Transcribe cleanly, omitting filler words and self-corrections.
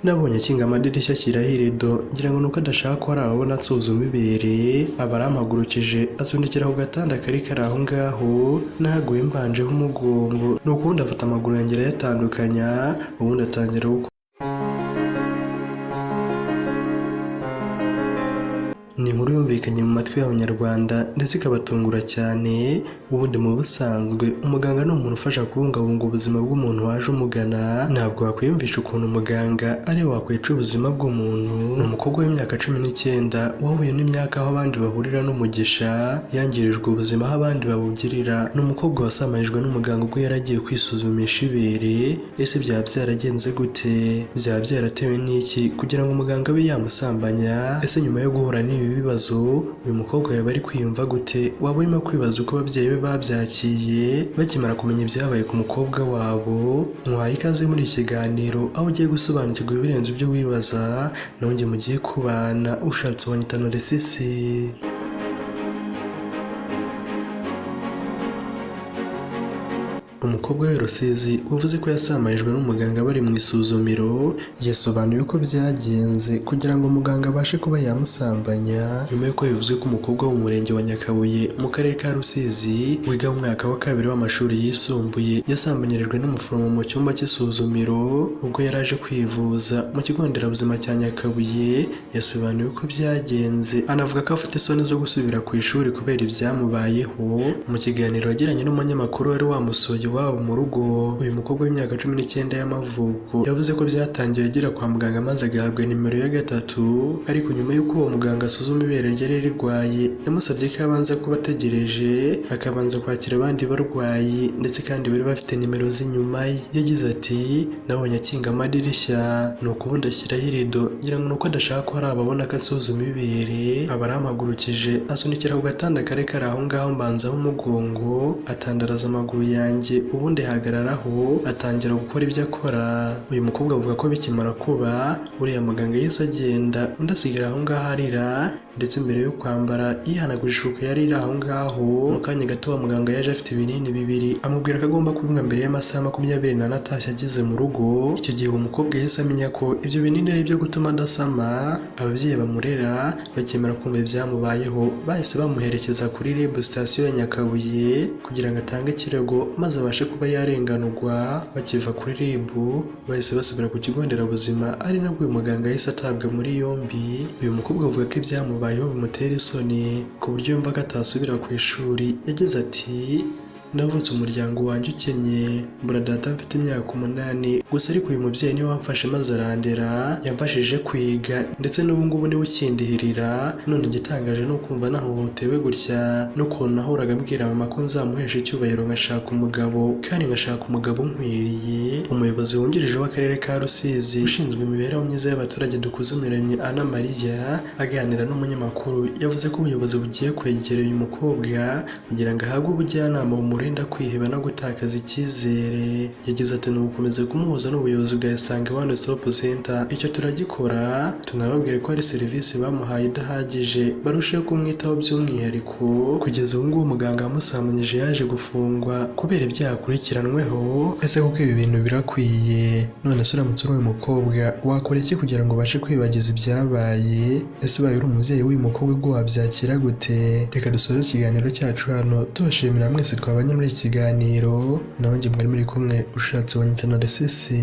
Nabonye akinga amadirishya ashyiraho irido ngira ngo nuko adashaka ko hari ababona nsuzuma ibereye aba arampagurukije asunikira ku gatanda kari aho ngaho nahaguye mbanjeho umugongo nuko ubundi afata amaguru yanjye arayatandukanya ubundi atangira gukora. Ni inkuru yumvikanye mu matwi y'Abanyarwanda ndetse ikabatungura cyane. Ubundi mu busanzwe umuganga ni umuntu ufasha kubungabunga ubuzima bw'umuntu waje umugana. Ntabwo wakwiyumvisha ukuntu umuganga ari we wakwica ubuzima bw'umuntu. Ni umukobwa w'imyaka 19 wahuye n'imyaka aho abandi bahurira n'umugisha, yangirijwe ubuzima aho abandi babugirira. Ni umukobwa wasamarijwe n'umuganga ubwo yaragiye kwisuzumisha ibere. Ese byaba byaragenze gute? Byaba byaratewe n'iki kugira ngo umuganga abe yamusambanya? Ese nyuma yo guhura n'ibi bibazo uyu mukobwa yaba ari kwiyumva gute? Waba urimo kwibaza uko ababyeyi be babyakiye bakimara kumenya ibyabaye ku mukobwa wabo? Mwahaye ikaze muri iki kiganiro aho ugiye gusobanukirwa ibirenze ibyo wibaza, nongeye mugiye kubana ushatse wanyita Noresisi. Umukobwa w'i Rusizi uvuze ko yasamarijwe n'umuganga bari mu isuzumiro yasobanuye uko byagenze kugira ngo muganga abashe kuba yamusambanya. Nyuma y'uko bivuzwe ko umukobwa wo mu murenge wa Nyakabuye mu karere ka Rusizi wiga mu mwaka wa 2 w'amashuri yisumbuye yasambanyirijwe n'umuforomo mu cyumba cy'isuzumiro ubwo yari aje kwivuza mu kigo nderabuzima cya Nyakabuye. Yasobanuye uko byagenze anavuga ko afite isoni zo gusubira ku ishuri kubera ibyamubayeho. Mu kiganiro yagiranye n'umunyamakuru wari wamusoye iwabo mu rugo, uyu mukobwa w'imyaka 19 y'amavuko yavuze ko byatangiye agera kwa muganga maze agahabwa nimero ya 3, ariko nyuma y'uko uwo muganga asuzuma ibere ryari rirwaye yamusabye ko abanza kuba ategereje akabanza kwakira abandi barwayi ndetse kandi bari bafite nimero z'inyuma ye. Yagize ati nabonye akinga amadirishya nuko ubundi ashyiraho irido ngira ngo nuko adashaka ko hari ababona ko asuzuma ibere aba arampagurukije asunikira ku gatanda kari aho ngaho mbanzaho umugongo atandaraza amaguru yanjye ubundi ahagararaho atangira gukora ibyo akora. Uyu mukobwa avuga ko bikimara kuba uriya muganga yahise agenda undi asigara aho ngaho arira ndetse mbere yo kwambara yihanagura ishuka yari iri aho ngaho. Mu kanya gato wa muganga yaje afite ibinini 2 amubwira ko agomba kubinywa mbere y'amasaha 24 atashye ageze mu rugo. Icyo gihe umukobwa yahise amenya ko ibyo binini ari ibyo gutuma adasama. Ababyeyi bamurera bakemera kumva ibyamubayeho bahise bamuherekeza kuri REB station ya Nyakabuye kugira ngo atange ikirego maze abashe kuba yarenganurwa. Bakiva kuri REB bahise basubira ku kigo nderabuzima ari nabwo uyu muganga yahise atabwa muri yombi. Uyu mukobwa avuga ko ibyamubayeho bimutera isoni ku buryo yumva ko atasubira ku ishuri. Yagize ati navutse umuryango wanjye ukennye, mbura data mfite imyaka 8, gusa ariko uyu mubyeyi niwe wamfashe maze arandera, yamfashije kwiga ndetse n'ubu ngubu niwe ukindihirira. None igitangaje ni ukumva nahohotewe gutya n'ukuntu nahoraga mbwira mama ko nzamuhesha icyubahiro ngashaka umugabo kandi ngashaka umugabo unkwiriye. Umuyobozi wungirije w'akarere ka Rusizi ushinzwe imibereho myiza y'abaturage Dukuzumuremyi Anna Maria aganira n'umunyamakuru yavuze ko ubuyobozi bugiye kwegera uyu mukobwa kugira ngo ahabwe ubujyanama umurinda kwiheba no gutakaza icyizere. Yagize ati ni ugukomeza kumuhuza n'ubuyobozi bwa Isange One Stop Center. Icyo turagikora, tunababwire ko hari serivisi bamuhaye idahagije barusheho kumwitaho by'umwihariko. Kugeza ubu ngubu umuganga wamusambanyije yaje gufungwa kubera ibyaha akurikiranweho. Ese kuko ibi bintu birakwiye? None se uramutse uri uyu mukobwa wakora iki kugira ngo ubashe kwibagiza ibyabaye? Ese ubaye uri umubyeyi w'uyu mukobwa ubwo wabyakira gute? Reka dusoze ikiganiro cyacu hano tubashimira mwese twabanye muri iki kiganiro. Nawe njye mwari muri kumwe ushatse wanyita Noresisi.